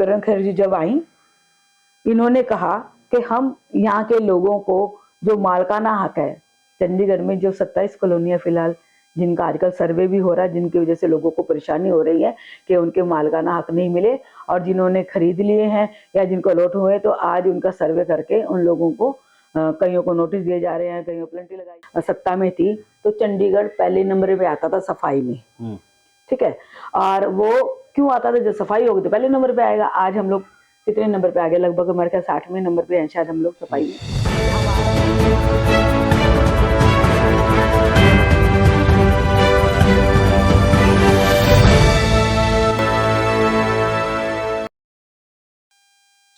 करण खैर जी जब आई, इन्होंने कहा कि हम यहाँ के लोगों को जो मालिकाना हक है, चंडीगढ़ में जो 27 कॉलोनियाँ फिलहाल जिनका आजकल सर्वे भी हो रहा है, जिनकी वजह से लोगों को परेशानी हो रही है कि उनके मालिकाना हक नहीं मिले, और जिन्होंने खरीद लिए हैं या जिनको अलॉट हुए, तो आज उनका सर्वे करके उन लोगों को कईयों को नोटिस दिए जा रहे हैं, कईयों प्लेंटी लगाई। सत्ता में थी तो चंडीगढ़ पहले नंबर पे आता था सफाई में, ठीक है, और वो क्यों आता था, जब सफाई होगी तो पहले नंबर पे आएगा। आज हम लोग कितने नंबर पे आ गए, लगभग हमारे ख्याल 60वें नंबर पे हैं शायद हम लोग सफाई में।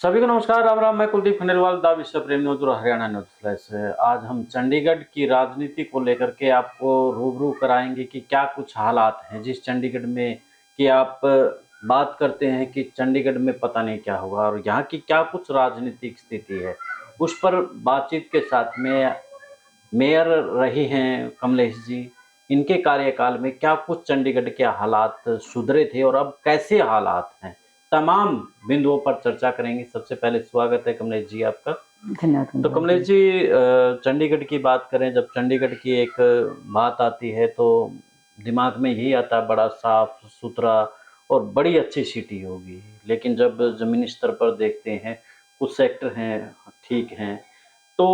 सभी को नमस्कार, राम राम। मैं कुलदीप खंडेलवाल, द विश्व प्रेम न्यूज और हरियाणा न्यूज फ्लैश है। आज हम चंडीगढ़ की राजनीति को लेकर के आपको रूबरू कराएंगे कि क्या कुछ हालात हैं जिस चंडीगढ़ में कि आप बात करते हैं कि चंडीगढ़ में पता नहीं क्या होगा, और यहाँ की क्या कुछ राजनीतिक स्थिति है उस पर बातचीत के साथ में मेयर रही हैं कमलेश जी, इनके कार्यकाल में क्या कुछ चंडीगढ़ के हालात सुधरे थे और अब कैसे हालात हैं, तमाम बिंदुओं पर चर्चा करेंगे। सबसे पहले स्वागत है कमलेश जी आपका। धन्यवाद। तो कमलेश जी, चंडीगढ़ की बात करें, जब चंडीगढ़ की एक बात आती है तो दिमाग में यही आता है बड़ा साफ सुथरा और बड़ी अच्छी सिटी होगी, लेकिन जब जमीनी स्तर पर देखते हैं कुछ सेक्टर हैं ठीक हैं। तो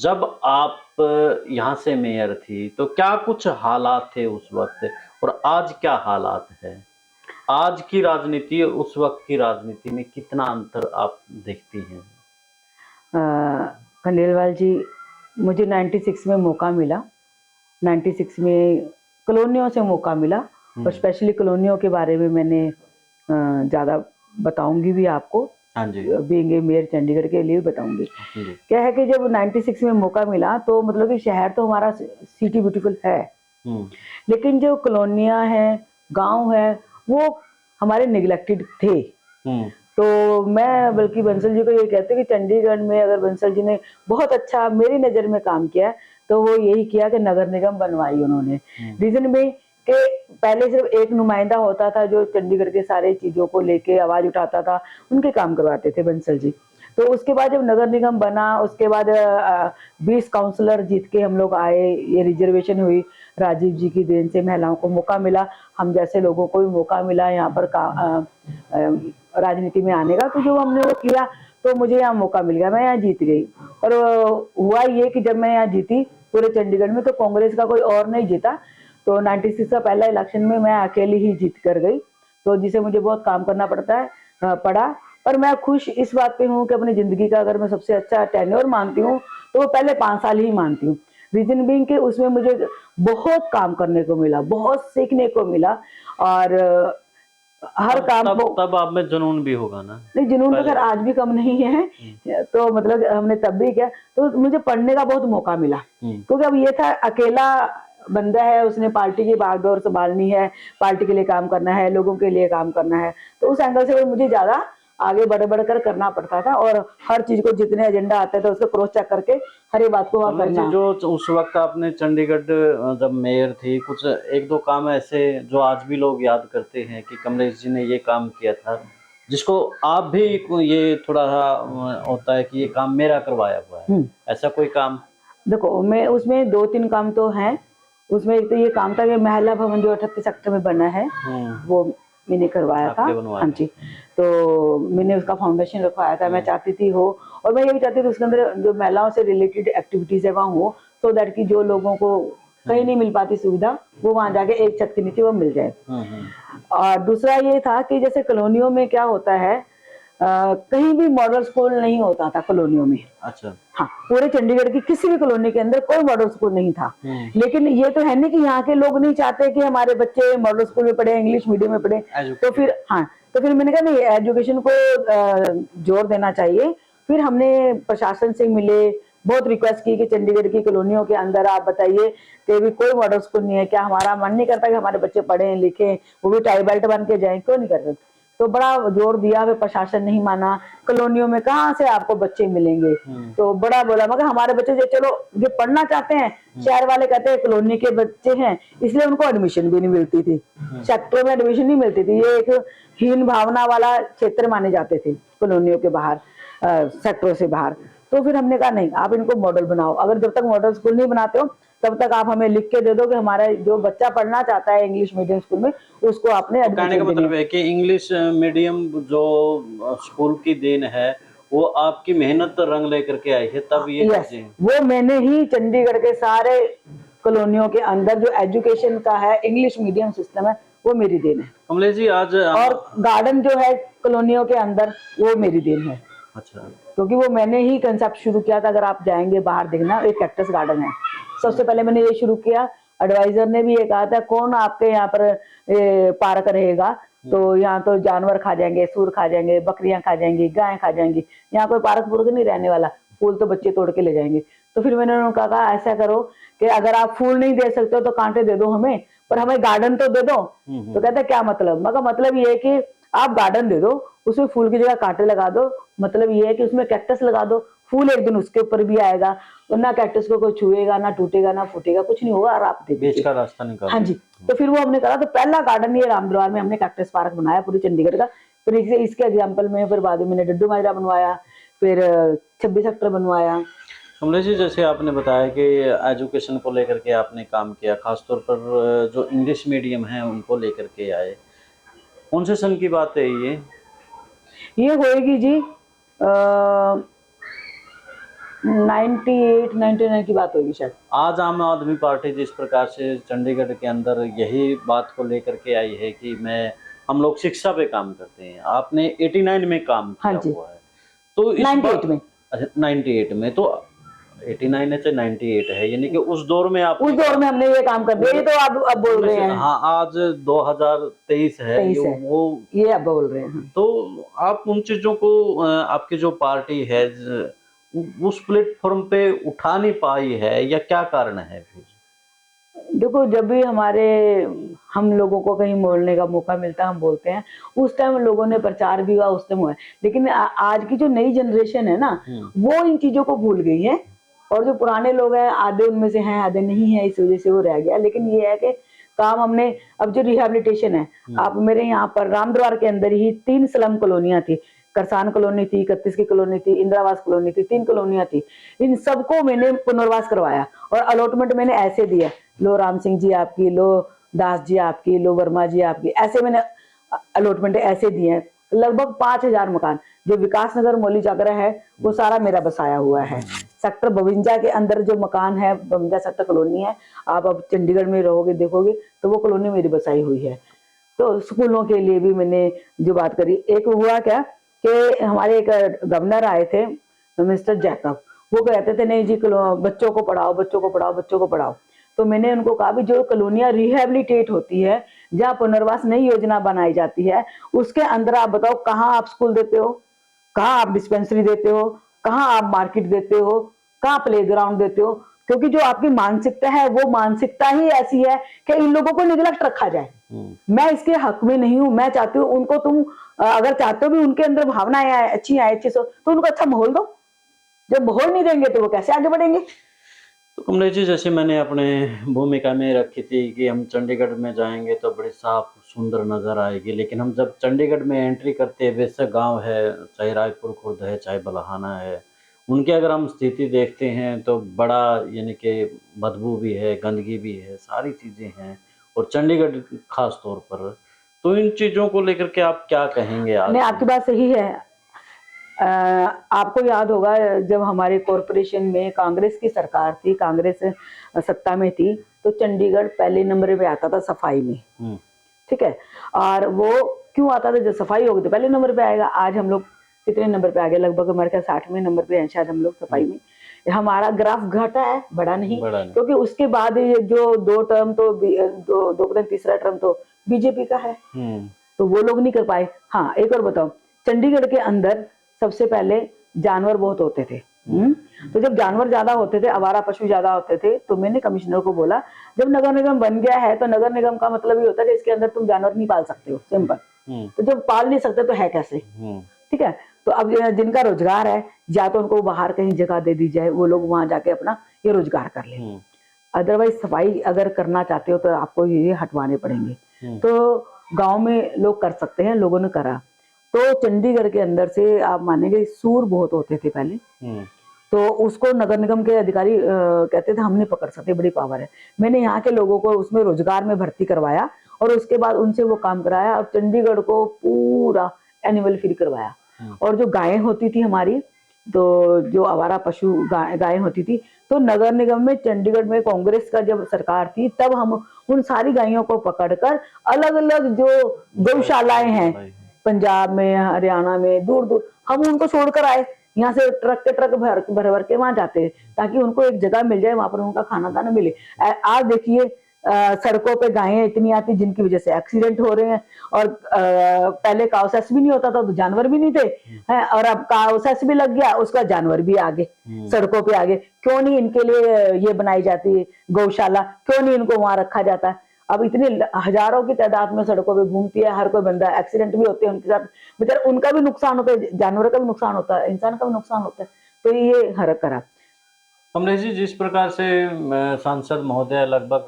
जब आप यहाँ से मेयर थी तो क्या कुछ हालात थे उस वक्त और आज क्या हालात है? आज की राजनीति और उस वक्त की राजनीति में कितना अंतर आप देखती हैं? खंडेलवाल जी, मुझे 96 में मौका मिला, 96 में कॉलोनियों से मौका मिला, और स्पेशली कॉलोनियों के बारे में मैंने ज़्यादा बताऊंगी भी आपको। हाँ जी, बीइंग ए मेयर चंडीगढ़ के लिए बताऊंगी। क्या है कि जब 96 में मौका मिला तो मतलब कि शहर तो हमारा सिटी ब्यूटीफुल है, लेकिन जो कॉलोनियाँ हैं, गांव है, वो हमारे निगलेक्टेड थे। तो मैं बल्कि बंसल जी को ये कहते कि चंडीगढ़ में अगर बंसल जी ने बहुत अच्छा मेरी नज़र में काम किया तो वो यही किया कि नगर निगम बनवाई उन्होंने। रीजन में कि पहले सिर्फ एक नुमाइंदा होता था जो चंडीगढ़ के सारे चीज़ों को लेके आवाज़ उठाता था, उनके काम करवाते थे बंसल जी। तो उसके बाद जब नगर निगम बना, उसके बाद 20 काउंसलर जीत के हम लोग आए, ये रिजर्वेशन हुई, राजीव जी की देन से महिलाओं को मौका मिला, हम जैसे लोगों को भी मौका मिला यहाँ पर राजनीति में आने का। तो जो हमने वो किया तो मुझे यहाँ मौका मिल गया, मैं यहाँ जीत गई। और हुआ ये कि जब मैं यहाँ जीती पूरे चंडीगढ़ में, तो कांग्रेस का कोई और नहीं जीता, तो 96 का पहला इलेक्शन में मैं अकेली ही जीत कर गई, तो जिसे मुझे बहुत काम करना पड़ा। पर मैं खुश इस बात पे हूँ कि अपनी जिंदगी का अगर मैं सबसे अच्छा टेन्योर मानती हूँ तो वो पहले 5 साल ही मानती हूँ। रीजन बीइंग कि उसमें मुझे बहुत काम करने को मिला, बहुत सीखने को मिला, और हर काम को तब आप में जुनून भी होगा ना? नहीं, जुनून तो खैर आज भी कम नहीं है, तो मतलब हमने तब भी किया, तो मुझे पढ़ने का बहुत मौका मिला, क्योंकि अब ये था अकेला बंदा है, उसने पार्टी की बागडोर संभालनी है, पार्टी के लिए काम करना है, लोगों के लिए काम करना है, तो उस एंगल से मुझे ज्यादा आगे बढ़ कर करना पड़ता था, और हर चीज को जितने एजेंडा आते थे उसको क्रॉस चेक करके हर एक बात को वहाँ करना। जो उस वक्त आपने चंडीगढ़ जब मेयर थी, कुछ एक दो काम ऐसे जो आज भी लोग याद करते हैं कि कमलेश जी ने ये काम किया था, जिसको आप भी ये थोड़ा सा होता है कि ये काम मेरा करवाया हुआ है, ऐसा कोई काम? देखो, मैं उसमें 2-3 काम तो हैं। उसमें एक तो ये काम था कि महिला भवन जो 38 सेक्टर में बना है, वो मैंने करवाया था। हाँ जी, तो मैंने उसका फाउंडेशन रखवाया था। मैं चाहती थी हो, और मैं ये भी चाहती थी उसके अंदर जो महिलाओं से रिलेटेड एक्टिविटीज है वहाँ हो, सो दैट कि जो लोगों को कहीं नहीं मिल पाती सुविधा, वो वहाँ जाके एक छत के नीचे वो मिल जाए। और दूसरा ये था कि जैसे कॉलोनियों में क्या होता है, कहीं भी मॉडल स्कूल नहीं होता था कॉलोनियों में। अच्छा। हाँ, पूरे चंडीगढ़ की किसी भी कॉलोनी के अंदर कोई मॉडल स्कूल नहीं था। लेकिन ये तो है नहीं कि यहाँ के लोग नहीं चाहते कि हमारे बच्चे मॉडल स्कूल में पढ़े, इंग्लिश मीडियम में पढ़े, तो फिर तो फिर मैंने कहा नहीं, एजुकेशन को जोर देना चाहिए। फिर हमने प्रशासन से मिले, बहुत रिक्वेस्ट की कि चंडीगढ़ की कॉलोनियों के अंदर आप बताइए कि भी कोई मॉडल स्कूल नहीं है क्या, हमारा मन नहीं करता कि हमारे बच्चे पढ़ें लिखें, वो भी टाई बेल्ट बन के जाएं, क्यों नहीं कर रहे? तो बड़ा जोर दिया, वे प्रशासन नहीं माना। कॉलोनियों में कहाँ से आपको बच्चे मिलेंगे, तो बड़ा बोला, मगर हमारे बच्चे जो चलो जो पढ़ना चाहते हैं, शहर वाले कहते हैं कॉलोनी के बच्चे हैं, इसलिए उनको एडमिशन भी नहीं मिलती थी, सेक्टर में एडमिशन नहीं मिलती थी। ये एक हीन भावना वाला क्षेत्र माने जाते थे कॉलोनियों के बाहर, सेक्टरों से बाहर। तो फिर हमने कहा नहीं, आप इनको मॉडल बनाओ, अगर जब तक मॉडल स्कूल नहीं बनाते हो तब तक आप हमें लिख के दे दो कि हमारा जो बच्चा पढ़ना चाहता है इंग्लिश मीडियम स्कूल में, उसको आपने तो कहने का एडमिशन मतलब है कि इंग्लिश मीडियम जो स्कूल की देन है वो आपकी मेहनत रंग लेकर के आई है, तब ये यस, चीजें। वो मैंने ही चंडीगढ़ के सारे कॉलोनियों के अंदर जो एजुकेशन का है इंग्लिश मीडियम सिस्टम है, वो मेरी देन है। कमलेश जी आज और गार्डन जो है कॉलोनियों के अंदर, वो मेरी देन है, अच्छा, क्योंकि वो मैंने ही कंसेप्ट शुरू किया था। अगर आप जाएंगे बाहर देखना, एक कैक्टस गार्डन है, सबसे पहले मैंने ये शुरू किया। एडवाइजर ने भी ये कहा था, कौन आपके यहाँ पर पार्क रहेगा, तो यहाँ तो जानवर खा जाएंगे, सूर खा जाएंगे, बकरियां खा जाएंगी, गायें खा जाएंगी, यहाँ कोई पार्क पूर्क नहीं रहने वाला, फूल तो बच्चे तोड़ के ले जाएंगे। तो फिर मैंने उनको कहा ऐसा करो कि अगर आप फूल नहीं दे सकते हो तो कांटे दे दो हमें, पर हमें गार्डन तो दे दो। तो कहते क्या मतलब? मगर मतलब ये है कि आप गार्डन दे दो, उसमें फूल की जगह कांटे लगा दो, मतलब ये है कि उसमें कैक्टस लगा दो, फूल एक दिन उसके ऊपर भी आएगा, और ना कैक्टस को कोई छुएगा, ना टूटेगा, ना फूटेगा, कुछ नहीं होगा, और आप बीच का रास्ता निकाल। हाँ जी। तो फिर वो हमने करा, तो पहला गार्डन ये रामदरबार में हमने कैक्टस पार्क बनाया पूरी चंडीगढ़ का। फिर इसके एग्जाम्पल में फिर बाद में मैंने डड्डू माजरा बनवाया, फिर 26 सेक्टर बनवाया। कमलेश जी जैसे आपने बताया कि एजुकेशन को लेकर के आपने काम किया, खासतौर पर जो इंग्लिश मीडियम है उनको लेकर के आए, कौन से सन की बात है ये होएगी जी 98 99 की बात होगी शायद। आज आम आदमी पार्टी जिस प्रकार से चंडीगढ़ के अंदर यही बात को लेकर के आई है कि हम लोग शिक्षा पे काम करते हैं, आपने 89 में काम किया हुआ है, तो इस 98 में, अच्छा 98 में, तो 89 है चाहे 98 है, यानी कि उस दौर में हमने ये काम कर दिया। ये तो आप अब बोल रहे हैं, हाँ आज 2023 है, ये अब बोल रहे हैं। तो आप उन चीजों को आपकी जो पार्टी है उस प्लेटफॉर्म पे उठा नहीं पाई है, या क्या कारण है फिर? देखो, जब भी हम लोगों को कहीं बोलने का मौका मिलता है हम बोलते हैं, उस टाइम लोगों ने प्रचार भी हुआ, उस टाइम हुआ है। लेकिन आज की जो नई जनरेशन है ना, वो इन चीजों को भूल गई है, और जो पुराने लोग हैं आधे उनमें से हैं आधे नहीं है, इस वजह से वो रह गया। लेकिन ये है कि काम हमने, अब जो रिहेबिलिटेशन है, आप मेरे यहाँ पर रामद्वार के अंदर ही 3 स्लम कॉलोनियां थी, करसान कॉलोनी थी, 31 की कॉलोनी थी, इंदिरावास कॉलोनी थी, 3 कॉलोनियां थी। इन सबको मैंने पुनर्वास करवाया, और अलॉटमेंट मैंने ऐसे दिया, लो राम सिंह जी आपकी, लो दास जी आपकी, लो वर्मा जी आपकी, ऐसे मैंने अलॉटमेंट ऐसे दिए हैं। लगभग 5000 मकान जो विकास नगर मौली जागरा है वो सारा मेरा बसाया हुआ है। सेक्टर 52 के अंदर जो मकान है, 52 सेक्टर कॉलोनी है, आप अब चंडीगढ़ में रहोगे देखोगे तो वो कॉलोनी मेरी बसाई हुई है। तो स्कूलों के लिए भी मैंने जो बात करी, एक हुआ क्या कि हमारे एक गवर्नर आए थे मिस्टर जैकब, वो कहते थे नहीं जी बच्चों को पढ़ाओ, बच्चों को पढ़ाओ, बच्चों को पढ़ाओ। तो मैंने उनको कहा भी जो कॉलोनियां रिहेबिलिटेट होती है, जहाँ पुनर्वास नई योजना बनाई जाती है, उसके अंदर आप बताओ कहाँ आप स्कूल देते हो, कहाँ आप डिस्पेंसरी देते हो, कहाँ आप मार्केट देते हो, कहाँ प्लेग्राउंड देते हो? क्योंकि जो आपकी मानसिकता है वो मानसिकता ही ऐसी है कि इन लोगों को निगलेक्ट रखा जाए। मैं इसके हक में नहीं हूं। मैं चाहती हूँ उनको, तुम अगर चाहते हो भी उनके अंदर भावनाएं अच्छी आए, अच्छी सोच, तो उनको अच्छा माहौल दो। जब माहौल नहीं देंगे तो वो कैसे आगे बढ़ेंगे? तो कमलेश जी जैसे मैंने अपने भूमिका में रखी थी कि हम चंडीगढ़ में जाएंगे तो बड़ी साफ सुंदर नज़र आएगी, लेकिन हम जब चंडीगढ़ में एंट्री करते हैं, वैसे गांव है, चाहे रायपुर खुर्द है, चाहे बलहाना है, उनकी अगर हम स्थिति देखते हैं तो बड़ा यानी कि बदबू भी है, गंदगी भी है, सारी चीज़ें हैं, और चंडीगढ़ खास तौर पर। तो इन चीज़ों को लेकर के आप क्या कहेंगे आज? नहीं, आपकी बात सही है। आपको याद होगा जब हमारे कॉरपोरेशन में कांग्रेस की सरकार थी, कांग्रेस सत्ता में थी, तो चंडीगढ़ पहले नंबर पे आता था सफाई में। ठीक है, और वो क्यों आता था? जब सफाई होगी तो पहले नंबर पे आएगा। आज हम लोग कितने नंबर पे आ गए? लगभग हमारे ख्याल 60वें नंबर पे हैं शायद हम लोग सफाई में। हमारा ग्राफ घटा है, बढ़ा नहीं, क्योंकि उसके बाद ये जो 2 टर्म तो दो तीसरा टर्म तो बीजेपी का है, तो वो लोग नहीं कर पाए। हाँ, एक और बताओ, चंडीगढ़ के अंदर सबसे पहले जानवर बहुत होते थे। तो जब जानवर ज्यादा होते थे, आवारा पशु ज्यादा होते थे, तो मैंने कमिश्नर को बोला जब नगर निगम बन गया है तो नगर निगम का मतलब ये होता है कि इसके अंदर तुम जानवर नहीं पाल सकते हो, सिंपल। तो जब पाल नहीं सकते तो है कैसे? ठीक है, तो अब जिनका रोजगार है, या तो उनको बाहर कहीं जगह दे दी जाए, वो लोग वहां जाके अपना ये रोजगार कर लें। अदरवाइज सफाई अगर करना चाहते हो तो आपको ये हटवाने पड़ेंगे। तो गांव में लोग कर सकते हैं, लोगों ने करा। तो चंडीगढ़ के अंदर से आप मानेंगे सूर बहुत होते थे पहले, तो उसको नगर निगम के अधिकारी कहते थे हम नहीं पकड़ सकते, बड़ी पावर है। मैंने यहाँ के लोगों को उसमें रोजगार में भर्ती करवाया और उसके बाद उनसे वो काम कराया और चंडीगढ़ को पूरा एनिमल फ्री करवाया। और जो गायें होती थी हमारी, तो जो आवारा पशु गायें होती थी, तो नगर निगम में चंडीगढ़ में कांग्रेस का जब सरकार थी तब हम उन सारी गायों को पकड़कर अलग अलग जो गौशालाएं हैं पंजाब में, हरियाणा में, दूर दूर हम उनको छोड़कर आए। यहाँ से ट्रक के ट्रक भर भर के वहां जाते हैं ताकि उनको एक जगह मिल जाए, वहां पर उनका खाना दाना मिले। आज देखिए सड़कों पे गायें इतनी आती जिनकी वजह से एक्सीडेंट हो रहे हैं। और पहले काउसेस भी नहीं होता था तो जानवर भी नहीं थे, है, और अब काउसेस भी लग गया, उसका जानवर भी आगे सड़कों पे आगे। क्यों नहीं इनके लिए ये बनाई जाती है गौशाला, क्यों नहीं इनको वहां रखा जाता है? अब इतने हजारों की तादाद में सड़कों पे घूमती है हर कोई बंदा, एक्सीडेंट भी होते हैं उनके साथ, बेचारा उनका भी नुकसान होता है, जानवर का भी नुकसान होता है, इंसान का भी नुकसान होता है। तो ये हरक करा। कमलेश जी, जिस प्रकार से सांसद महोदय लगभग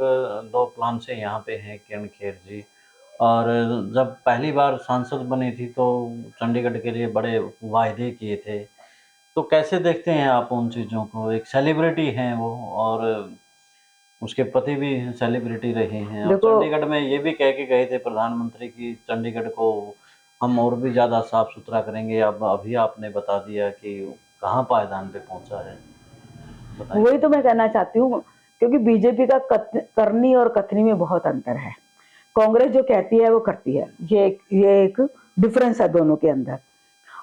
2 प्लान से यहाँ पे हैं, किरण खेर जी, और जब पहली बार सांसद बनी थी तो चंडीगढ़ के लिए बड़े वायदे किए थे, तो कैसे देखते हैं आप उन चीज़ों को? एक सेलिब्रिटी हैं वो, और उसके पति भी सेलिब्रिटी रहे हैं, और चंडीगढ़ में ये भी कह के गए थे प्रधानमंत्री की चंडीगढ़ को हम और भी ज़्यादा साफ सुथरा करेंगे। अब अभी आपने बता दिया कि कहाँ पायदान पे पहुँचा है। वही तो मैं कहना चाहती हूँ, क्योंकि बीजेपी का करनी और कथनी में बहुत अंतर है। कांग्रेस जो कहती है वो करती है, ये एक डिफरेंस है दोनों के अंदर।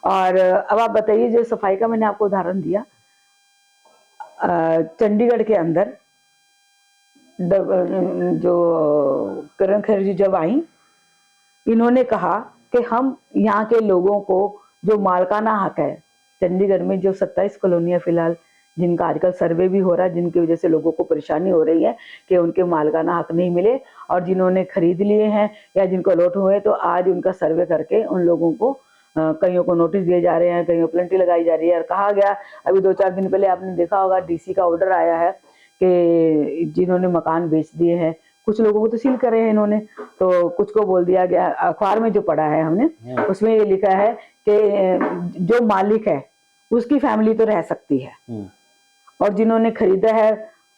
और अब आप बताइए, जो सफाई का मैंने आपको उदाहरण दिया, चंडीगढ़ के अंदर जो किरण खेर जी जब आई, इन्होंने कहा कि हम यहाँ के लोगों को जो मालकाना हक है, चंडीगढ़ में जो 27 कॉलोनियां फिलहाल जिनका आजकल सर्वे भी हो रहा है, जिनकी वजह से लोगों को परेशानी हो रही है कि उनके मालकाना हक नहीं मिले, और जिन्होंने खरीद लिए हैं या जिनको अलॉट हुए, तो आज उनका सर्वे करके उन लोगों को कईयों को नोटिस दिए जा रहे हैं, कईयों प्लेंटी लगाई जा रही है। और कहा गया, अभी 2-4 दिन पहले आपने देखा होगा, डीसी का ऑर्डर आया है कि जिन्होंने मकान बेच दिए हैं, कुछ लोगों को तो सील करे हैं इन्होंने, तो कुछ को बोल दिया गया। अखबार में जो पढ़ा है हमने, उसमें ये लिखा है कि जो मालिक है उसकी फैमिली तो रह सकती है, और जिन्होंने खरीदा है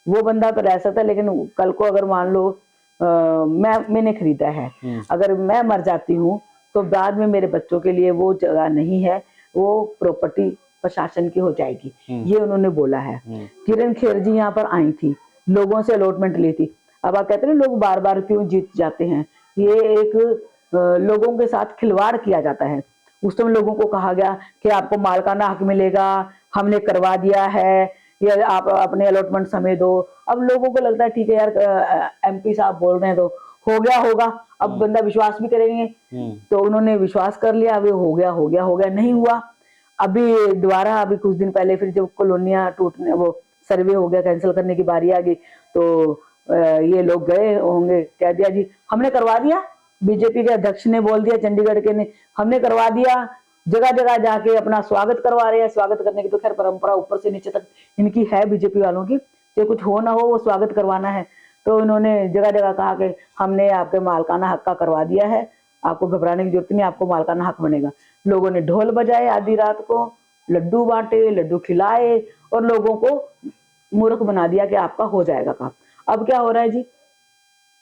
वो बंदा तो रह सकता है, लेकिन कल को अगर मान लो मैंने खरीदा है, अगर मैं मर जाती हूँ तो बाद में मेरे बच्चों के लिए वो जगह नहीं है, वो प्रॉपर्टी प्रशासन की हो जाएगी, ये उन्होंने बोला है। किरण खेर जी यहाँ पर आई थी, लोगों से अलॉटमेंट ली थी। अब आप कहते हैं लोग बार बार क्यों जीत जाते हैं, ये एक लोगों के साथ खिलवाड़ किया जाता है। उस समय लोगों को कहा गया कि आपको मालकाना हक मिलेगा, हमने करवा दिया है, या आप अपने अलॉटमेंट समय दो। अब लोगों को लगता है ठीक है यार, एमपी साहब बोल रहे हैं तो हो गया होगा, अब बंदा विश्वास भी करेंगे, तो उन्होंने विश्वास कर लिया, अभी हो गया, नहीं हुआ। अभी दोबारा अभी कुछ दिन पहले फिर जब कॉलोनियां टूटने, वो सर्वे हो गया, कैंसिल करने की बारी आ गई, तो ये लोग गए होंगे, कह दिया जी हमने करवा दिया, बीजेपी के अध्यक्ष ने बोल दिया, चंडीगढ़ के ने, हमने करवा दिया। जगह जगह जाके अपना स्वागत करवा रहे हैं। स्वागत करने की तो खैर परंपरा ऊपर से नीचे तक इनकी है बीजेपी वालों की, चाहे कुछ हो ना हो वो स्वागत करवाना है। तो इन्होंने जगह जगह कहा कि हमने आपके मालकाना हक का करवा दिया है, आपको घबराने की जरूरत नहीं, आपको मालकाना हक बनेगा। लोगों ने ढोल बजाए आधी रात को, लड्डू बांटे, लड्डू खिलाए, और लोगों को मूर्ख बना दिया कि आपका हो जाएगा काम। अब क्या हो रहा है जी,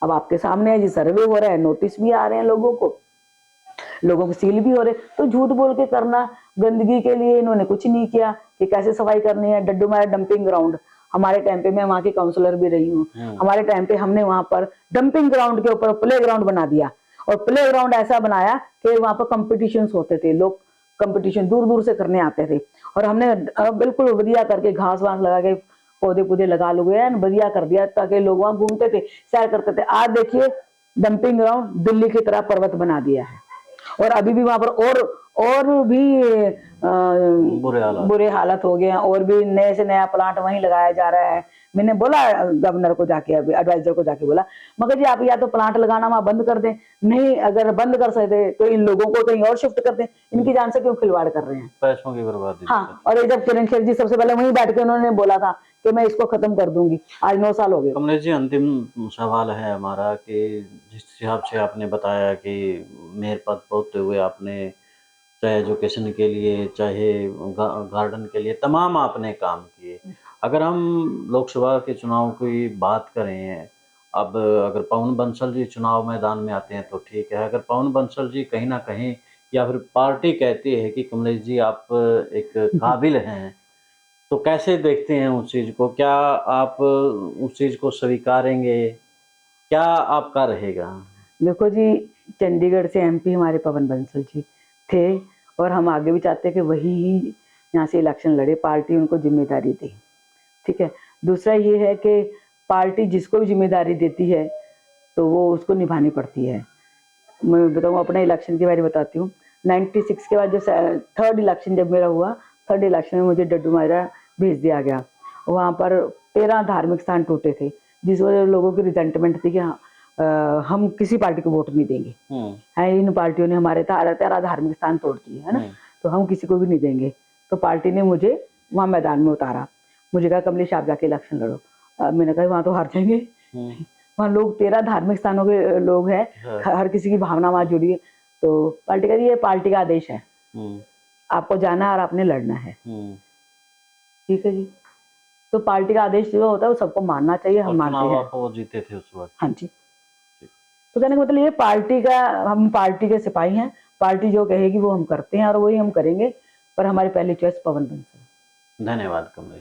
अब आपके सामने है जी, सर्वे हो रहा है, नोटिस भी आ रहे हैं लोगों को सील भी हो रहे। तो झूठ बोल के करना, गंदगी के लिए इन्होंने कुछ नहीं किया कि कैसे सफाई करनी है। डड्डू मारा डंपिंग ग्राउंड, हमारे टाइम पे, मैं वहां की काउंसलर भी रही हूँ, हमारे टाइम पे हमने वहां पर डंपिंग ग्राउंड के ऊपर प्ले ग्राउंड बना दिया, और प्ले ग्राउंड ऐसा बनाया कि वहां पर कंपटीशन होते थे, लोग कंपटीशन दूर दूर से करने आते थे, और हमने बिल्कुल बढ़िया करके घास वास लगा के पौधे पौधे लगा लुए बढ़िया कर दिया, ताकि लोग वहां घूमते थे, सैर करते थे। आज देखिए डंपिंग ग्राउंड दिल्ली की तरह पर्वत बना दिया है, और अभी भी वहां पर और भी बुरे हालात हालत हो गए हैं, और भी नए से नया प्लांट वहीं लगाया जा रहा है। मैंने बोला गवर्नर को जाके, अभी एडवाइजर को जाके बोला, मगर जी आप या तो प्लांट लगाना वहां बंद कर दें, नहीं अगर बंद कर सकते तो इन लोगों को कहीं और शिफ्ट कर दें, इनकी जान से क्यों खिलवाड़ कर रहे हैं। पैसों की बर्बादी। हाँ, और ये जब किरण खेर जी सबसे पहले वहीं बैठ के उन्होंने बोला था कि मैं इसको खत्म कर दूंगी, आज 9 साल हो गए। कमलेश जी, अंतिम सवाल है हमारा कि जिस हिसाब से आपने बताया कि मेयर पद पहुंचते हुए आपने चाहे एजुकेशन के लिए, चाहे गार्डन के लिए, तमाम आपने काम किए। अगर हम लोकसभा के चुनाव की बात करें, अब अगर पवन बंसल जी चुनाव मैदान में आते हैं तो ठीक है। अगर पवन बंसल जी कहीं ना कहीं या फिर पार्टी कहती है कि कमलेश जी आप एक काबिल हैं, तो कैसे देखते हैं उस चीज़ को? क्या आप उस चीज़ को स्वीकारेंगे? क्या आपका रहेगा? देखो जी, चंडीगढ़ से एमपी हमारे पवन बंसल जी थे, और हम आगे भी चाहते हैं कि वही ही यहाँ से इलेक्शन लड़े, पार्टी उनको जिम्मेदारी दे, ठीक है। दूसरा ये है कि पार्टी जिसको भी जिम्मेदारी देती है तो वो उसको निभानी पड़ती है। मैं बताऊँ, अपने इलेक्शन के बारे में बताती हूँ। 96 के बाद जो थर्ड इलेक्शन जब मेरा हुआ, थर्ड इलेक्शन में मुझे डड्डूमाजरा भेज दिया गया। वहाँ पर 13 धार्मिक स्थान टूटे थे, जिस वजह से लोगों की रिजेंटमेंट थी कि हम किसी पार्टी को वोट नहीं देंगे, है इन पार्टियों ने हमारे 13 धार्मिक स्थान तोड़ दिए, है ना, तो हम किसी को भी नहीं देंगे। तो पार्टी ने मुझे वहाँ मैदान में उतारा, मुझे कहा कमलेश आप जाके इलेक्शन लड़ो। मैंने कहा वहाँ तो हार जाएंगे, वहाँ लोग 13 धार्मिक स्थानों के लोग हैं, हर किसी की भावना वहाँ जुड़ी है। तो पार्टी का ये पार्टी का आदेश है, आपको जाना है और आपने लड़ना है, ठीक है जी। तो पार्टी का आदेश जो होता है वो सबको मानना चाहिए, हम मानते हैं। आप वो जीते थे उस वक्त। हाँ जी। तो कहने का मतलब ये पार्टी का, हम पार्टी के सिपाही हैं, पार्टी जो कहेगी वो हम करते हैं और वही हम करेंगे, पर हमारी पहली चॉइस पवन बंसल। धन्यवाद कमलेश।